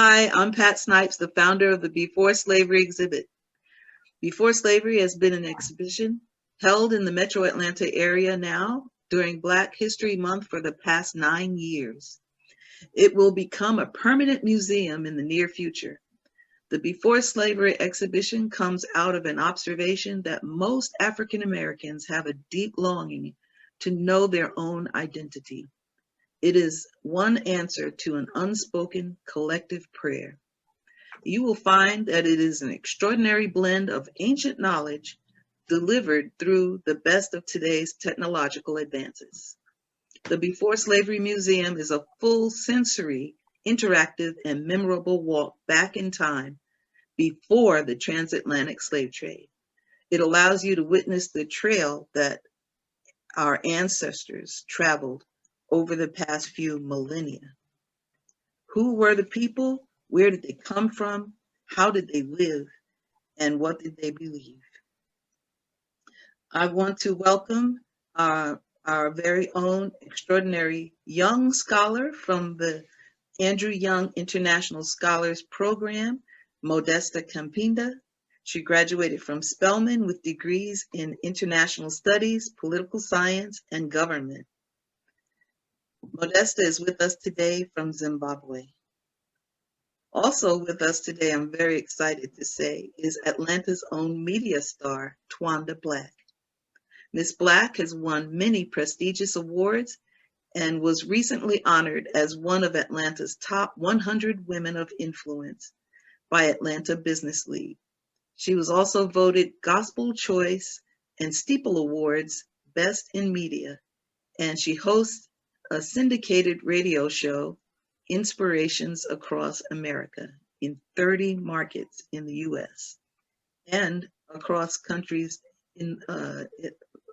Hi, I'm Pat Snipes, the founder of the Before Slavery exhibit. Before Slavery has been an exhibition held in the Metro Atlanta area now during Black History Month for the past 9 years. It will become a permanent museum in the near future. The Before Slavery exhibition comes out of an observation that most African Americans have a deep longing to know their own identity. It is one answer to an unspoken collective prayer. You will find that it is an extraordinary blend of ancient knowledge delivered through the best of today's technological advances. The Before Slavery Museum is a full sensory, interactive, and memorable walk back in time before the transatlantic slave trade. It allows you to witness the trail that our ancestors traveled over the past few millennia. Who were the people? Where did they come from? How did they live? And what did they believe? I want to welcome our very own extraordinary young scholar from the Andrew Young International Scholars Program, Modesta Campinda. She graduated from Spelman with degrees in international studies, political science, and government. Modesta is with us today from Zimbabwe. Also with us today, I'm very excited to say, is Atlanta's own media star, Twanda Black. Ms. Black has won many prestigious awards and was recently honored as one of Atlanta's top 100 women of influence by Atlanta Business League. She was also voted Gospel Choice and Steeple Awards Best in Media, and she hosts a syndicated radio show, Inspirations Across America, in 30 markets in the US and across countries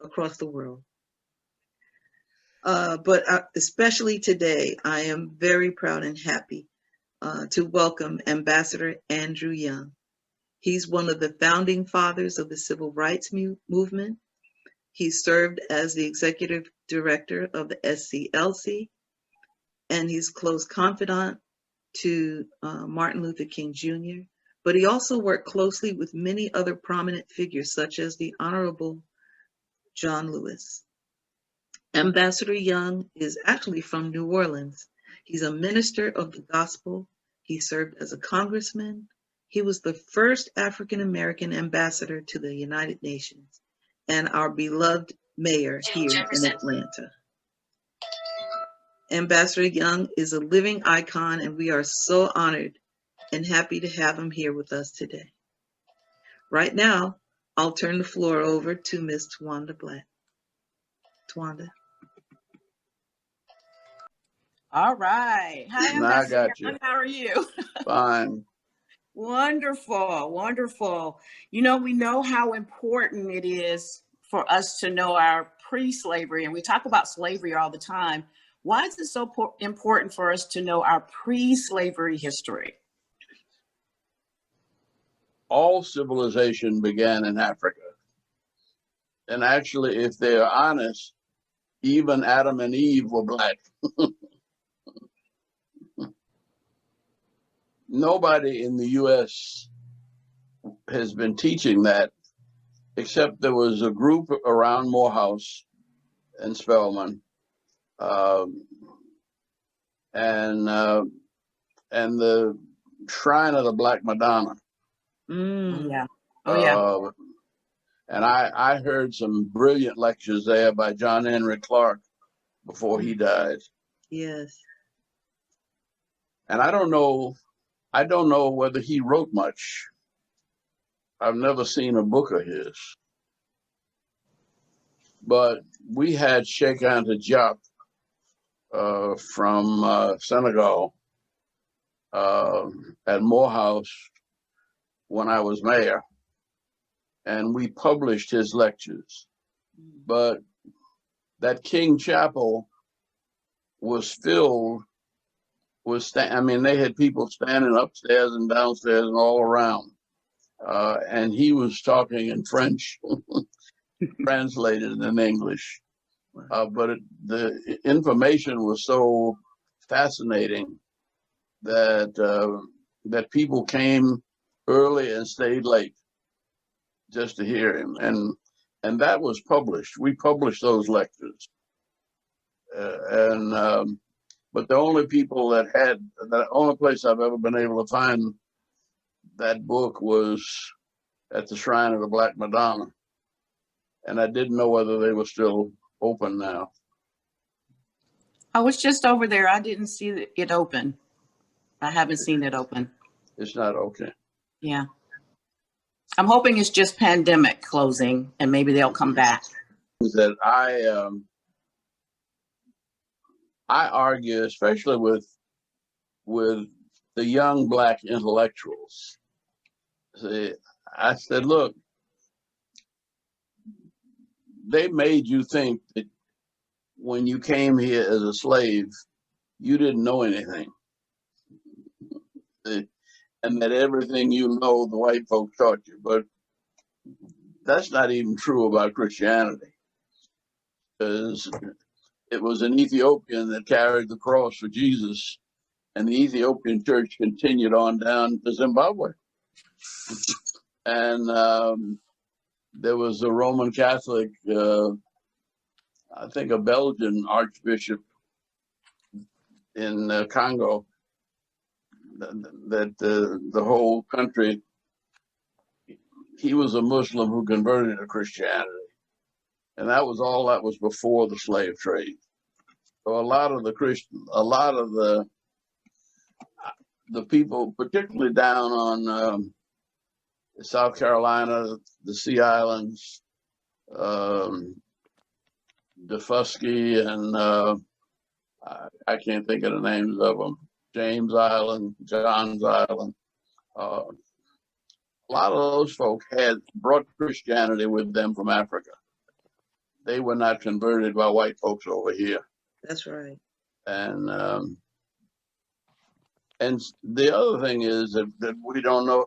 across the world. But especially today, I am very proud and happy to welcome Ambassador Andrew Young. He's one of the founding fathers of the Civil Rights Movement. He served as the executive director of the SCLC, and he's close confidant to Martin Luther King Jr., but he also worked closely with many other prominent figures, such as the Honorable John Lewis. Ambassador Young is actually from New Orleans. He's a minister of the gospel. He served as a congressman. He was the first African-American ambassador to the United Nations and our beloved mayor here in Atlanta. Ambassador Young is a living icon, and we are so honored and happy to have him here with us today. Right now, I'll turn the floor over to Ms. Twanda Black. Twanda. All right. Hi, Ambassador. I got you. How are you? Fine. Wonderful, wonderful. You know, we know how important it is for us to know our pre-slavery, and we talk about slavery all the time. Why is it so important for us to know our pre-slavery history? All civilization began in Africa. And actually, if they're honest, even Adam and Eve were Black. Nobody in the US has been teaching that, except there was a group around Morehouse and Spelman, and the Shrine of the Black Madonna. Yeah. Oh, yeah. And I heard some brilliant lectures there by John Henry Clark before he died. Yes. And I don't know whether he wrote much. I've never seen a book of his. But we had Sheikh Anta Diop from Senegal at Morehouse when I was mayor, and we published his lectures. But that King Chapel was filled with, they had people standing upstairs and downstairs and all around. And he was talking in French, translated in English. But the information was so fascinating that people came early and stayed late just to hear him, and that was published. We published those lectures, but the only people the only place I've ever been able to find that book was at the Shrine of the Black Madonna, and I didn't know whether they were still open now. I was just over there. I didn't see it open. I haven't seen it open. It's not okay. Yeah. I'm hoping it's just pandemic closing and maybe they'll come back. That I argue, especially with the young Black intellectuals. See, I said, look, they made you think that when you came here as a slave, you didn't know anything. And that everything you know, the white folks taught you. But that's not even true about Christianity. Because it was an Ethiopian that carried the cross for Jesus, and the Ethiopian church continued on down to Zimbabwe. And there was a Roman Catholic, I think a Belgian archbishop in Congo, that the whole country, he was a Muslim who converted to Christianity. And that was all that was before the slave trade. So a lot of the people, particularly down on South Carolina, the Sea Islands, Defusky, and I can't think of the names of them, James Island, John's Island. A lot of those folk had brought Christianity with them from Africa. They were not converted by white folks over here. That's right. And the other thing is that we don't know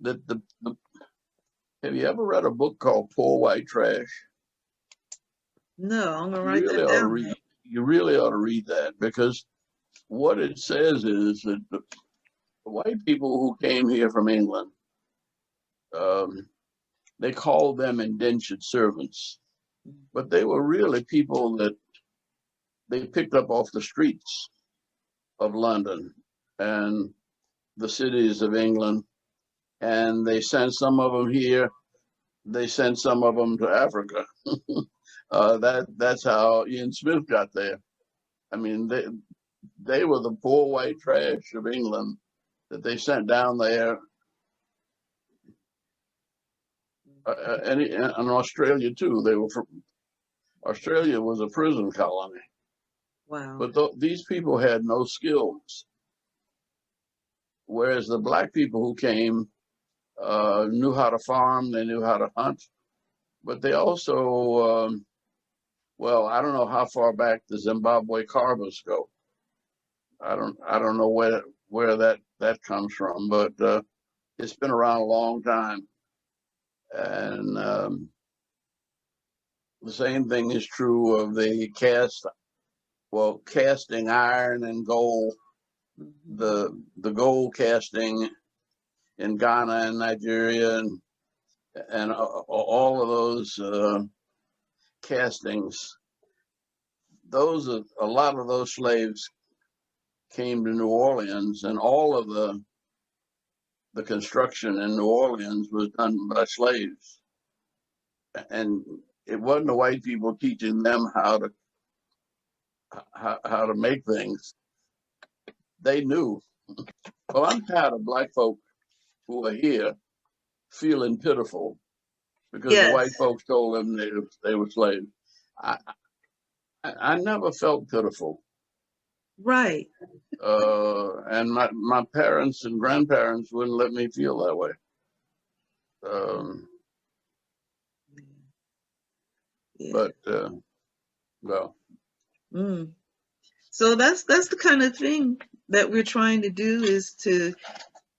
that have you ever read a book called Poor White Trash? No, I'm gonna write that down. You really ought to read that, because what it says is that the white people who came here from England, they called them indentured servants, but they were really people that they picked up off the streets of London and the cities of England, and they sent some of them here. They sent some of them to Africa. That's how Ian Smith got there. I mean, they were the poor white trash of England that they sent down there. And Australia too. They were from Australia was a prison colony. Wow. But these people had no skills, whereas the Black people who came knew how to farm, they knew how to hunt, but they also, well, I don't know how far back the Zimbabwe carvers go. I don't know where that comes from, but it's been around a long time. And the same thing is true of the casting iron and gold, the gold casting in Ghana and Nigeria and all of those castings. A lot of those slaves came to New Orleans, and all of the construction in New Orleans was done by slaves. And it wasn't the white people teaching them how to make things. They knew. Well, I'm tired of Black folk who are here feeling pitiful because the white folks told them they were slaves. I never felt pitiful. Right. And my parents and grandparents wouldn't let me feel that way. Yeah. But well. So that's the kind of thing that we're trying to do, is to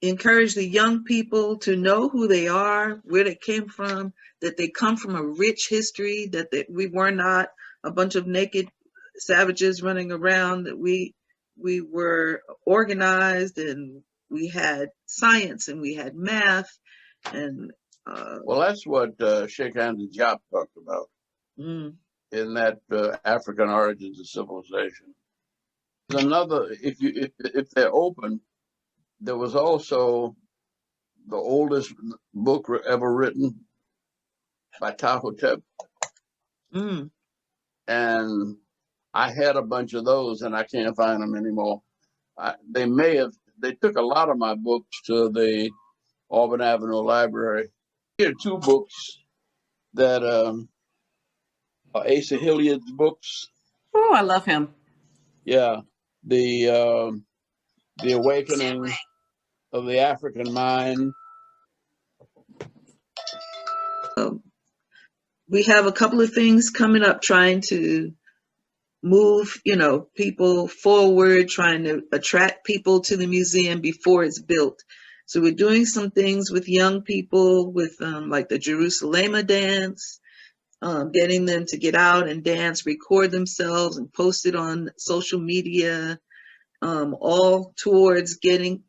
encourage the young people to know who they are, where they came from, that they come from a rich history, that we were not a bunch of naked savages running around, that we we were organized, and we had science, and we had math, and Well, that's what Sheikh Hamza Diop talked about mm, in that African Origins of Civilization. There's another, if they're open, there was also the oldest book ever written by Tahotep, mm, and I had a bunch of those, and I can't find them anymore. They took a lot of my books to the Auburn Avenue Library. Here are two books that are Asa Hilliard's books. Oh, I love him. Yeah, the Awakening of the African Mind. we have a couple of things coming up, trying to move, people forward, trying to attract people to the museum before it's built. So we're doing some things with young people with like the Jerusalema dance, getting them to get out and dance, record themselves and post it on social media, all towards getting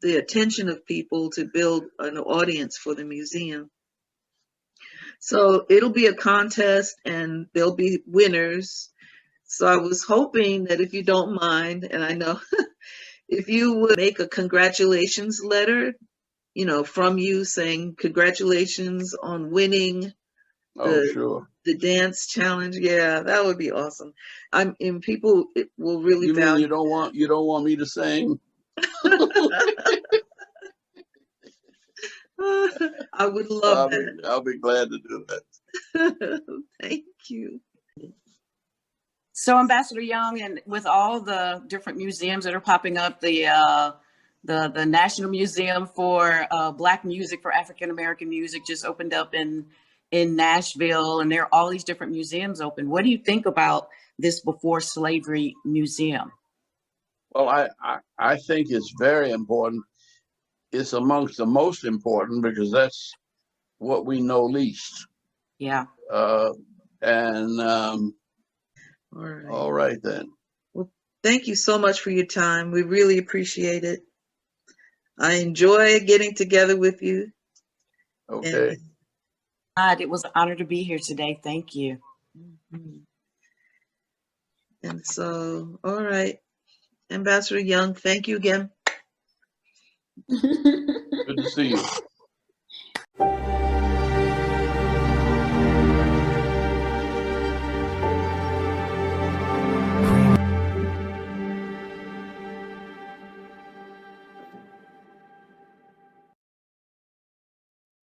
the attention of people to build an audience for the museum. So it'll be a contest, and there'll be winners. So I was hoping that, if you don't mind, and I know if you would make a congratulations letter, from you, saying congratulations on winning Oh, sure. the dance challenge. Yeah, that would be awesome. And people will really You mean value. you don't want me to sing? I would love that. I'll be glad to do that. Thank you. So, Ambassador Young, and with all the different museums that are popping up, the National Museum for Black Music, for African American music, just opened up in Nashville, and there are all these different museums open. What do you think about this Before Slavery Museum? Well, I think it's very important. It's amongst the most important because that's what we know least. Yeah. All right then. Well, thank you so much for your time. We really appreciate it. I enjoy getting together with you. Okay. It was an honor to be here today. Thank you. And so, all right, Ambassador Young, thank you again. Good to see you.